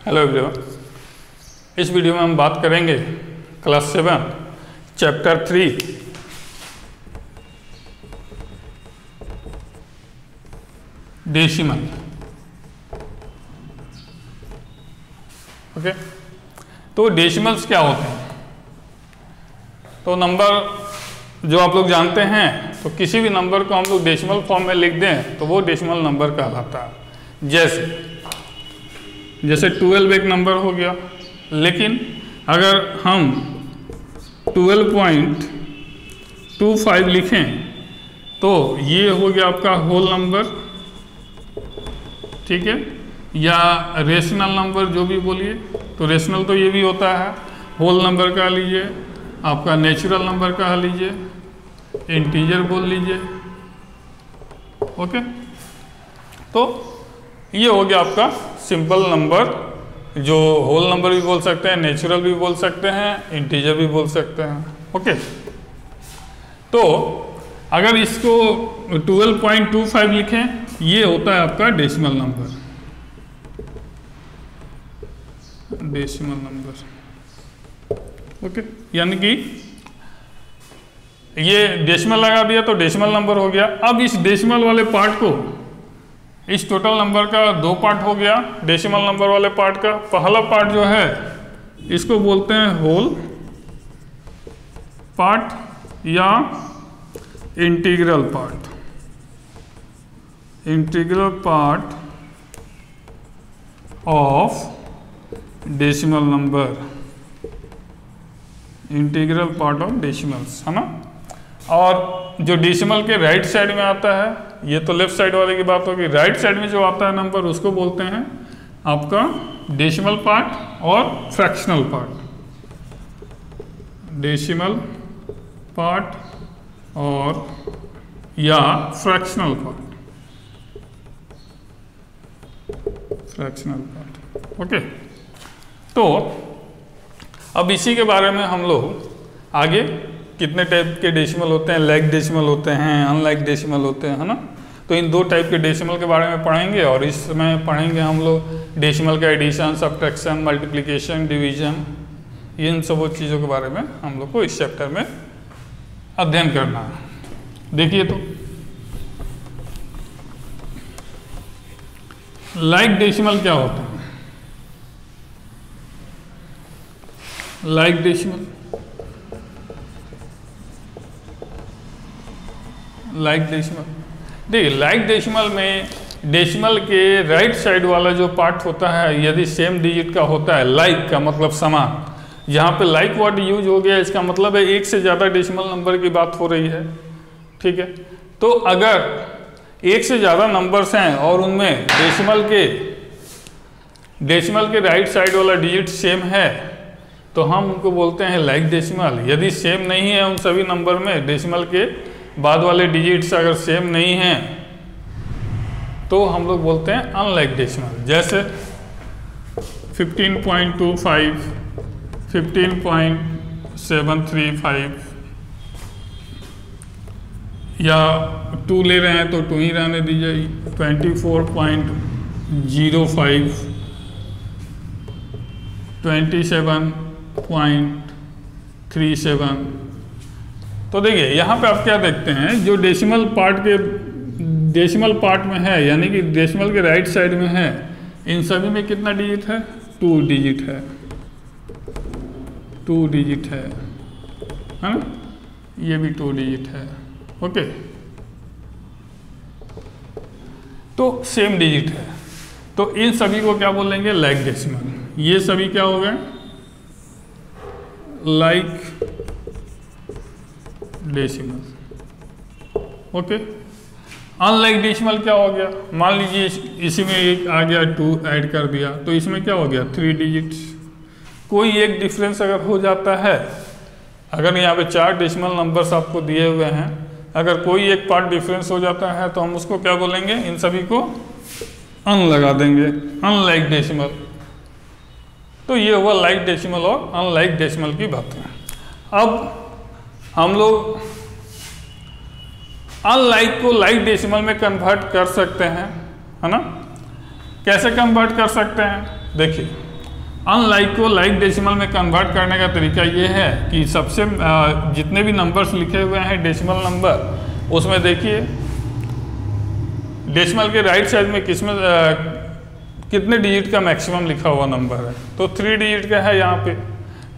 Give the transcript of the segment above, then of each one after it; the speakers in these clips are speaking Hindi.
हेलो एवरीवन, इस वीडियो में हम बात करेंगे क्लास 7 चैप्टर 3 डेसिमल। ओके, तो डेसिमल्स क्या होते हैं? तो नंबर जो आप लोग जानते हैं, तो किसी भी नंबर को हम लोग डेसिमल फॉर्म में लिख दें तो वो डेसिमल नंबर कहलाता है। जैसे 12 एक नंबर हो गया, लेकिन अगर हम 12.25 लिखें तो ये हो गया आपका होल नंबर, ठीक है, या रेशनल नंबर जो भी बोलिए। तो रेशनल तो ये भी होता है, होल नंबर कह लीजिए, आपका नेचुरल नंबर कह लीजिए, इंटीजर बोल लीजिए। ओके, तो ये हो गया आपका सिंपल नंबर, जो होल नंबर भी बोल सकते हैं, नेचुरल भी बोल सकते हैं, इंटीजर भी बोल सकते हैं। ओके, तो अगर इसको 12.25 लिखें, ये होता है आपका decimal number. Decimal number, okay, यानी कि ये डेसिमल लगा दिया तो डेसिमल नंबर हो गया। अब इस डेसिमल वाले पार्ट को, इस टोटल नंबर का दो पार्ट हो गया डेसिमल नंबर वाले पार्ट का। पहला पार्ट जो है इसको बोलते हैं होल पार्ट या integral part. Integral part of decimal number, integral part of decimals, है ना। और जो डेसिमल के राइट साइड में आता है, ये तो लेफ्ट साइड वाले की बात होगी, राइट साइड में जो आता है नंबर उसको बोलते हैं आपका डेसिमल पार्ट और फ्रैक्शनल पार्ट। डेसिमल पार्ट और या fractional part, fractional part. Okay, तो अब इसी के बारे में हम लोग आगे कितने टाइप के डेसिमल होते हैं, लाइक डेसिमल होते हैं, अनलाइक डेसिमल होते हैं, है ना। तो इन दो टाइप के डेसिमल के बारे में पढ़ेंगे, और इसमें पढ़ेंगे हम लोग डेसिमल का एडिशन, सब्ट्रैक्शन, मल्टीप्लिकेशन, डिवीजन, इन सब चीज़ों के बारे में हम लोग को इस चैप्टर में अध्ययन करना है। देखिए, तो लाइक डेसिमल क्या होता है? लाइक डेसिमल, लाइक डेसिमल, देखिए लाइक डेसिमल में डेसिमल के राइट साइड वाला जो पार्ट होता है, यदि सेम डिजिट का होता है, लाइक का मतलब समान, जहाँ पे लाइक वर्ड यूज हो गया, इसका मतलब है एक से ज़्यादा डेसिमल नंबर की बात हो रही है, ठीक है। तो अगर एक से ज़्यादा नंबर्स हैं और उनमें डेसिमल के राइट साइड वाला डिजिट सेम है, तो हम उनको बोलते हैं लाइक डेसिमल। यदि सेम नहीं है उन सभी नंबर में, डेसिमल के बाद वाले डिजिट्स अगर सेम नहीं हैं, तो हम लोग बोलते हैं अनलाइक डेसिमल। जैसे 15.25, 15.735, या 2 ले रहे हैं तो 2 ही रहने दीजिए, 24.05, 27.37। तो देखिए यहाँ पे आप क्या देखते हैं, जो डेसिमल पार्ट में है, यानी कि डेसिमल के राइट साइड में है, इन सभी में कितना डिजिट है? 2 डिजिट है, 2 डिजिट है ना, ये भी 2 डिजिट है। ओके, तो सेम डिजिट है, तो इन सभी को क्या बोलेंगे? Like decimal. ये सभी क्या हो गए? Like decimal. Okay, unlike decimal क्या हो गया? मान लीजिए इसी में एक आ गया 2 ऐड कर दिया, तो इसमें क्या हो गया? 3 डिजिट्स। कोई एक डिफरेंस अगर हो जाता है, अगर यहाँ पे 4 डेसिमल नंबर्स आपको दिए हुए हैं, अगर कोई एक पार्ट डिफरेंस हो जाता है तो हम उसको क्या बोलेंगे? इन सभी को अन लगा देंगे, अनलाइक डेसिमल। तो ये हुआ लाइक डेसिमल और अनलाइक डेसिमल की बात है। अब हम लोग अनलाइक को लाइक डेसिमल में कन्वर्ट कर सकते हैं, है ना। कैसे कन्वर्ट कर सकते हैं? देखिए, अनलाइक को लाइक डेसिमल में कन्वर्ट करने का तरीका ये है कि सबसे जितने भी नंबर्स लिखे हुए हैं डेसिमल नंबर, उसमें देखिए डेसिमल के राइट साइड में कितने डिजिट का मैक्सिमम लिखा हुआ नंबर है, तो 3 डिजिट का है यहाँ पे।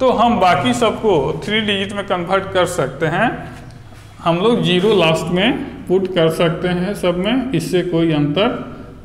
तो हम बाकी सबको 3 डिजिट में कन्वर्ट कर सकते हैं, हम लोग 0 लास्ट में पुट कर सकते हैं सब में, इससे कोई अंतर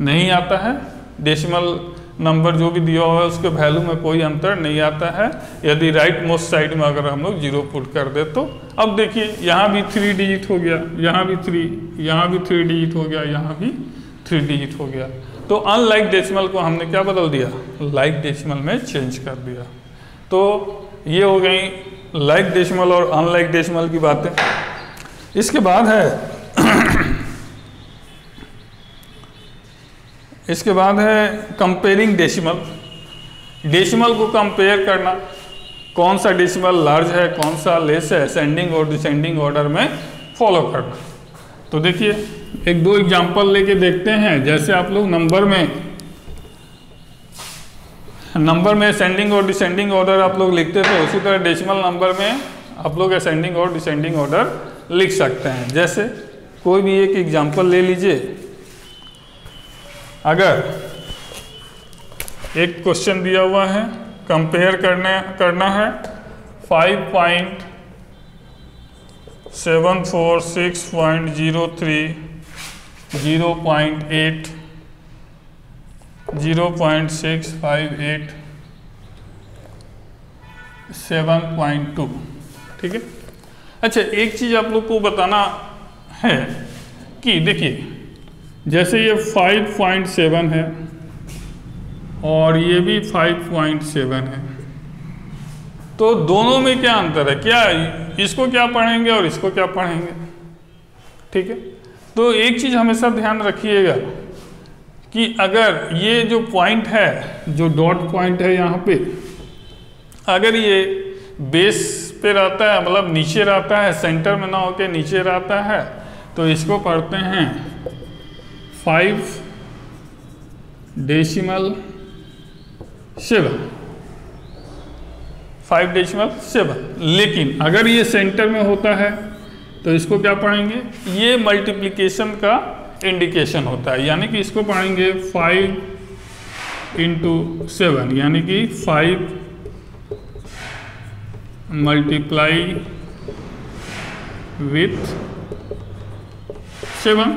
नहीं आता है। डेसिमल नंबर जो भी दिया हुआ है उसके वैल्यू में कोई अंतर नहीं आता है यदि राइट मोस्ट साइड में अगर हम लोग 0 पुट कर दे तो। अब देखिए यहाँ भी 3 डिजिट हो गया, यहाँ भी 3, यहाँ भी 3 डिजिट हो गया, यहाँ भी 3 डिजिट हो गया। तो अनलाइक डेसिमल को हमने क्या बदल दिया, लाइक डेसिमल में चेंज कर दिया। तो ये हो गई लाइक डेसिमल और अनलाइक डेसिमल की बातें। इसके बाद है कंपेयरिंग डेसिमल। डेसिमल को कंपेयर करना, कौन सा डेसिमल लार्ज है कौन सा लेस है, असेंडिंग और डिसेंडिंग ऑर्डर में फॉलो करना। तो देखिए 1-2 एग्जांपल लेके देखते हैं। जैसे आप लोग नंबर में असेंडिंग और डिसेंडिंग ऑर्डर आप लोग लिखते थे, उसी तरह डेसिमल नंबर में आप लोग असेंडिंग और डिसेंडिंग ऑर्डर लिख सकते हैं। जैसे कोई भी एक एग्जांपल ले लीजिए। अगर एक क्वेश्चन दिया हुआ है, कंपेयर करना है 5.74, 6.03, 0.8, 0.658, 7.2, ठीक है। अच्छा, एक चीज़ आप लोग को बताना है कि देखिए जैसे ये 5.7 है और ये भी 5.7 है, तो दोनों में क्या अंतर है, क्या इसको क्या पढ़ेंगे और इसको क्या पढ़ेंगे, ठीक है। तो एक चीज़ हमेशा ध्यान रखिएगा कि अगर ये जो पॉइंट है, जो डॉट पॉइंट है यहाँ पे, अगर ये बेस पे रहता है, मतलब नीचे रहता है, सेंटर में ना होके नीचे रहता है, तो इसको पढ़ते हैं 5.7, 5.7। लेकिन अगर ये सेंटर में होता है तो इसको क्या पढ़ेंगे, ये मल्टीप्लिकेशन का इंडिकेशन होता है, यानी कि इसको पढ़ेंगे 5 × 7, यानी कि 5 मल्टीप्लाई विथ 7।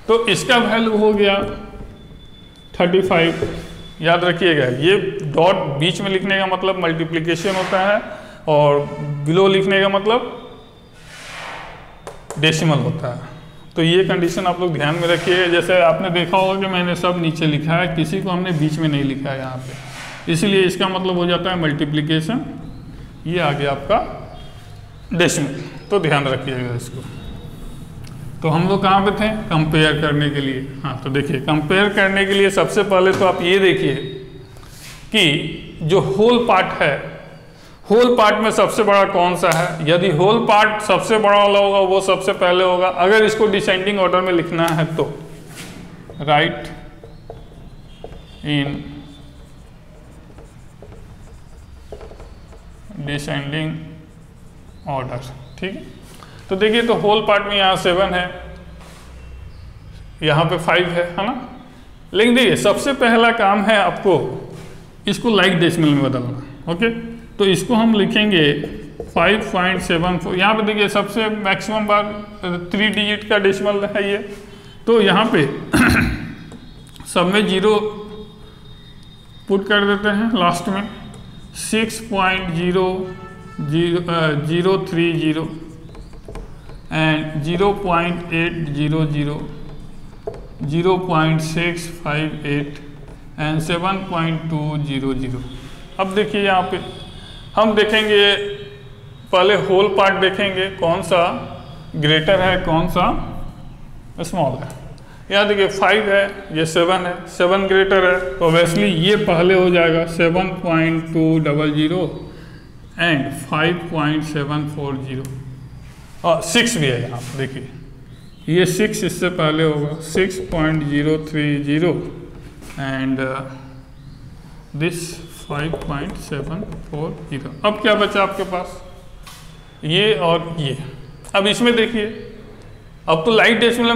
तो इसका वैल्यू हो गया 35। याद रखिएगा, ये डॉट बीच में लिखने का मतलब मल्टीप्लिकेशन होता है और बिलो लिखने का मतलब डेसिमल होता है। तो ये कंडीशन आप लोग ध्यान में रखिएगा। जैसे आपने देखा होगा कि मैंने सब नीचे लिखा है, किसी को हमने बीच में नहीं लिखा है यहाँ पे, इसलिए इसका मतलब हो जाता है मल्टीप्लिकेशन। ये आ गया आपका डेसिमल, तो ध्यान रखिएगा इसको। तो हम लोग कहाँ पे थे, कंपेयर करने के लिए। हाँ, तो देखिए कंपेयर करने के लिए सबसे पहले तो आप ये देखिए कि जो होल पार्ट है, होल पार्ट में सबसे बड़ा कौन सा है। यदि होल पार्ट सबसे बड़ा वाला होगा वो सबसे पहले होगा। अगर इसको डिसेंडिंग ऑर्डर में लिखना है तो राइट इन डिसेंडिंग ऑर्डर, ठीक है। तो देखिए, तो होल पार्ट में यहाँ 7 है, यहाँ पे 5 है ना। लेकिन देखिए सबसे पहला काम है आपको इसको लाइक डेसिमल में बदलना। ओके, तो इसको हम लिखेंगे 5.74। यहाँ पे देखिए सबसे मैक्सिमम बार 3 डिजिट का डेसिमल है ये, तो यहाँ पे सब में 0 पुट कर देते हैं लास्ट में। 6.030 and 0.800, 0.658 and 7.200। अब देखिए यहाँ पे हम देखेंगे, पहले होल पार्ट देखेंगे कौन सा ग्रेटर है कौन सा स्मॉल है। यहाँ देखिए 5 है, ये 7 है, 7 ग्रेटर है, तो ऑब्वियसली ये पहले हो जाएगा 7.200 एंड 5.740 और 6 भी है यहाँ पर। देखिए ये 6 इससे पहले होगा 6.030 एंड दिस 5.740। अब क्या बचा आपके पास, ये और ये। अब इसमें देखिए, अब तो लाइक डेसिमल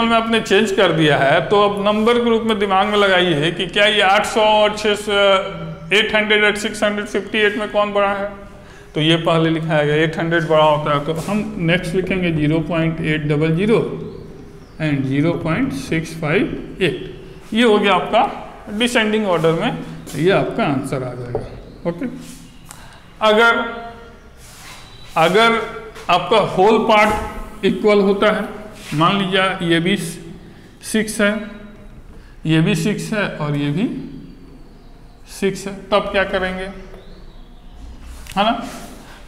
में आपने चेंज कर दिया है, तो अब नंबर के रूप में दिमाग में लगाइए कि क्या ये 800 और 800 और 658 में कौन बड़ा है। तो ये पहले लिखा गया 800 बड़ा होता है, तो हम नेक्स्ट लिखेंगे 0.800 एंड 0.658। ये हो गया आपका डिसेंडिंग ऑर्डर में, ये आपका आंसर आ जाएगा। ओके, अगर आपका होल पार्ट इक्वल होता है, मान लीजिए ये भी 6 है, ये भी 6 है और ये भी 6 है, तब क्या करेंगे, है ना।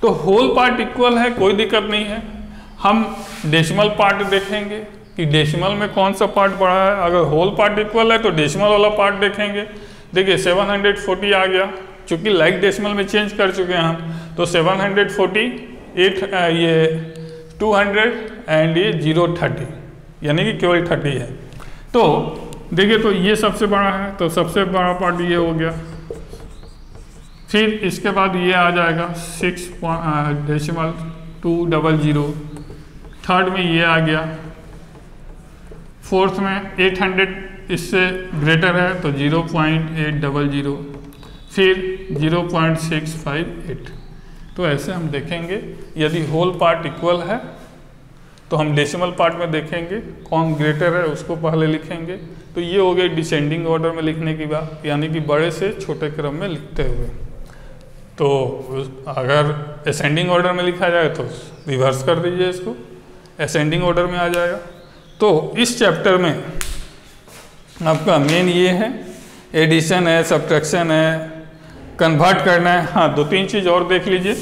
तो होल पार्ट इक्वल है, कोई दिक्कत नहीं है। हम डेसिमल पार्ट देखेंगे कि डेसिमल में कौन सा पार्ट बड़ा है। अगर होल पार्ट इक्वल है तो डेसिमल वाला पार्ट देखेंगे। देखिए 740 आ गया, चूंकि लाइक डेसिमल में चेंज कर चुके हैं हम, तो 740 ये 200 एंड ये 030, यानी कि केवल 30 है। तो देखिए, तो ये सबसे बड़ा है, तो सबसे बड़ा पार्ट ये हो गया। फिर इसके बाद ये आ जाएगा 6.200, थर्ड में ये आ गया, फोर्थ में 800 इससे ग्रेटर है तो 0.800, फिर 0.658। तो ऐसे हम देखेंगे, यदि होल पार्ट इक्वल है तो हम डेसिमल पार्ट में देखेंगे कौन ग्रेटर है, उसको पहले लिखेंगे। तो ये हो गई डिसेंडिंग ऑर्डर में लिखने की बात, यानी कि बड़े से छोटे क्रम में लिखते हुए। तो अगर असेंडिंग ऑर्डर में लिखा जाए तो रिवर्स कर दीजिए, इसको असेंडिंग ऑर्डर में आ जाएगा। तो इस चैप्टर में आपका मेन ये है, एडिशन है, सब्ट्रैक्शन है, कन्वर्ट करना है। हाँ, 2-3 चीज़ और देख लीजिए।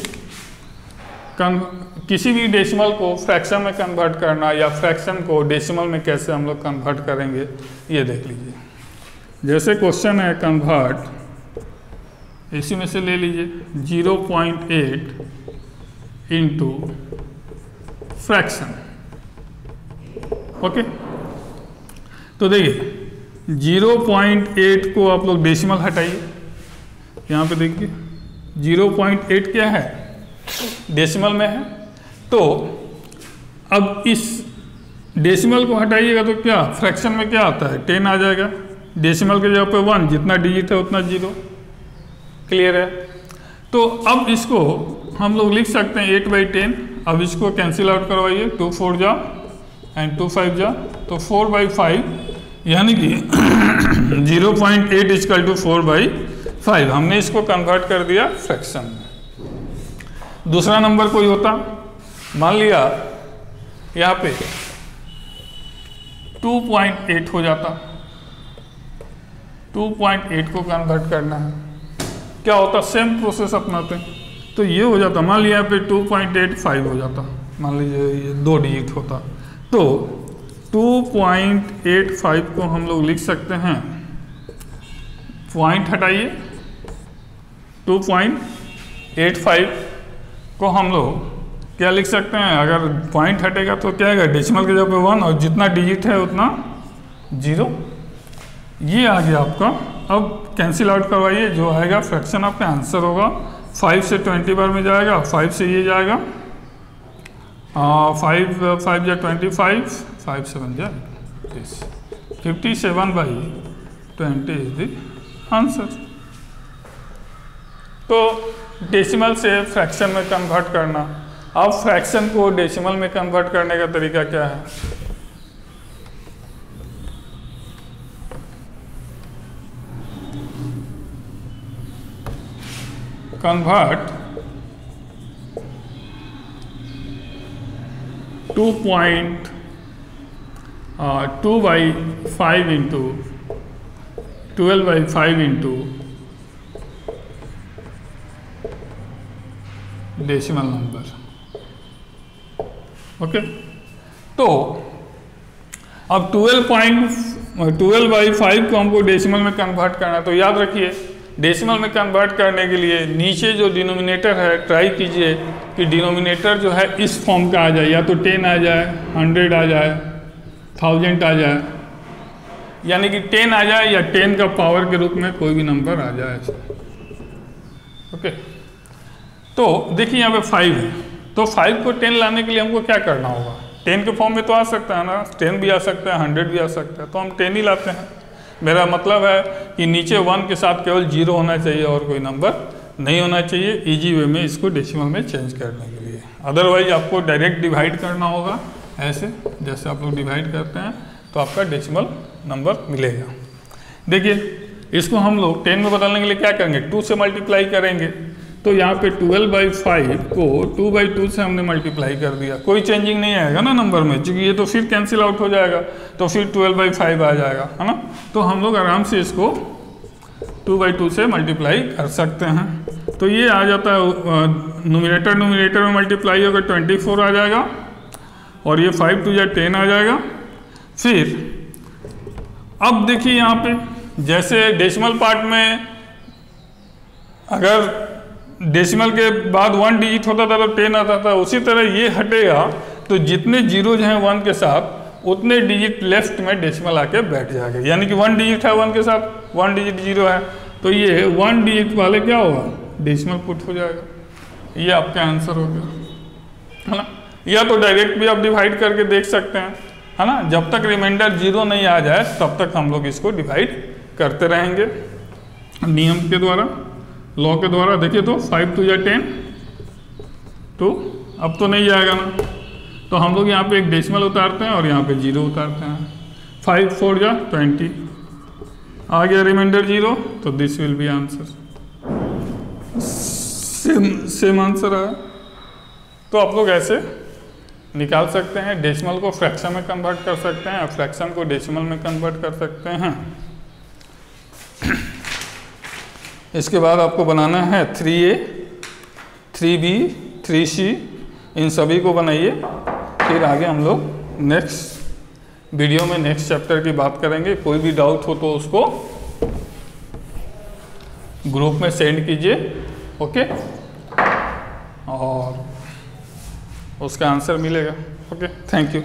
किसी भी डेसिमल को फ्रैक्शन में कन्वर्ट करना या फ्रैक्शन को डेसिमल में कैसे हम लोग कन्वर्ट करेंगे, ये देख लीजिए। जैसे क्वेश्चन है कन्वर्ट, इसी में से ले लीजिए 0.8 इंटू फ्रैक्शन। ओके, तो देखिए 0.8 को आप लोग डेसिमल हटाइए, यहाँ पे देखिए 0.8 क्या है, डेसिमल में है। तो अब इस डेसिमल को हटाइएगा तो क्या फ्रैक्शन में क्या आता है, 10 आ जाएगा। डेसिमल के जगह पे 1, जितना डिजिट है उतना 0। क्लियर है। तो अब इसको हम लोग लिख सकते हैं 8/10। अब इसको कैंसिल आउट करवाइए, 2 4 जा एंड 2 5 जा, तो 4/5, यानी कि 0.8 इक्वल टू 4/5। हमने इसको कन्वर्ट कर दिया फ्रैक्शन में। दूसरा नंबर कोई होता, मान लिया यहाँ पे 2.8 हो जाता, 2.8 को कन्वर्ट करना है, क्या होता, सेम प्रोसेस अपनाते हैं। तो ये हो जाता, मान लिया यहाँ पे 2.85 हो जाता, मान लीजिए ये 2 डिजिट होता। तो 2.85 को हम लोग लिख सकते हैं, पॉइंट हटाइए, 2.85 को हम लोग क्या लिख सकते हैं, अगर पॉइंट हटेगा तो क्या आएगा, डेसिमल के जगह पे 1 और जितना डिजिट है उतना 0। ये आ गया आपका। अब कैंसिल आउट करवाइए, जो आएगा फ्रैक्शन आपका आंसर होगा। 5 से 20 बार में जाएगा, 5 से ये जाएगा, 5 5 जा 25, 5 7 जा 57/20 इज द आंसर। तो डेसिमल से फ्रैक्शन में कन्वर्ट करना। अब फ्रैक्शन को डेसिमल में कन्वर्ट करने का तरीका क्या है, convert 2/5 into 12/5 into decimal number. Okay, तो अब 12/5 को हमको डेसिमल में कन्वर्ट करना, तो याद रखिए डेसिमल में कन्वर्ट करने के लिए नीचे जो डिनोमिनेटर है, ट्राई कीजिए कि डिनोमिनेटर जो है इस फॉर्म का आ जाए, या तो 10 आ जाए, 100 आ जाए, 1000 आ जाए, यानी कि 10 आ जाए या 10 का पावर के रूप में कोई भी नंबर आ जाए। ओके, तो देखिए यहाँ पे 5 है, तो 5 को 10 लाने के लिए हमको क्या करना होगा? 10 के फॉर्म में तो आ सकता है ना, 10 भी आ सकता है, 100 भी आ सकता है, तो हम 10 ही लाते हैं। मेरा मतलब है कि नीचे 1 के साथ केवल 0 होना चाहिए और कोई नंबर नहीं होना चाहिए, इजी वे में इसको डेसिमल में चेंज करने के लिए। अदरवाइज आपको डायरेक्ट डिवाइड करना होगा, ऐसे जैसे आप लोग डिवाइड करते हैं तो आपका डेसिमल नंबर मिलेगा। देखिए इसको हम लोग 10 में बदलने के लिए क्या करेंगे? 2 से मल्टीप्लाई करेंगे, तो यहाँ पे 12/5 को 2/2 से हमने मल्टीप्लाई कर दिया, कोई चेंजिंग नहीं आएगा ना नंबर में, क्योंकि ये तो फिर कैंसिल आउट हो जाएगा, तो फिर 12/5 आ जाएगा, है ना। तो हम लोग आराम से इसको 2/2 से मल्टीप्लाई कर सकते हैं, तो ये आ जाता है न्यूमरेटर में मल्टीप्लाई होगा 24 आ जाएगा, और ये 5 2 10 आ जाएगा। फिर अब देखिए यहाँ पे जैसे डेसिमल पार्ट में अगर डेसिमल के बाद 1 डिजिट होता था तो 10 आता था, उसी तरह ये हटेगा तो जितने जीरोज हैं 1 के साथ उतने डिजिट लेफ्ट में डेसिमल आके बैठ जाएगा, यानी कि 1 डिजिट है 1 के साथ, 1 डिजिट 0 है, तो ये 1 डिजिट वाले क्या होगा? डेसिमल पुट हो जाएगा। ये आपका आंसर हो गया, है ना। या तो डायरेक्ट भी आप डिवाइड करके देख सकते हैं, है ना। जब तक रिमाइंडर 0 नहीं आ जाए तब तक हम लोग इसको डिवाइड करते रहेंगे नियम के द्वारा, लॉ के द्वारा। देखिए तो 5 2 10, तो अब तो नहीं जाएगा ना, तो हम लोग यहाँ पे एक डेसिमल उतारते हैं और यहाँ पे 0 उतारते हैं। 5 4 20 आ गया रिमाइंडर 0, तो this will be answer. Same answer आया। तो आप लोग ऐसे निकाल सकते हैं, डेसिमल को फ्रैक्शन में कन्वर्ट कर सकते हैं, फ्रैक्शन को डेसिमल में कन्वर्ट कर सकते हैं। इसके बाद आपको बनाना है 3A 3B 3C, इन सभी को बनाइए, फिर आगे हम लोग नेक्स्ट वीडियो में नेक्स्ट चैप्टर की बात करेंगे। कोई भी डाउट हो तो उसको ग्रुप में सेंड कीजिए, ओके, और उसका आंसर मिलेगा। Okay, thank you.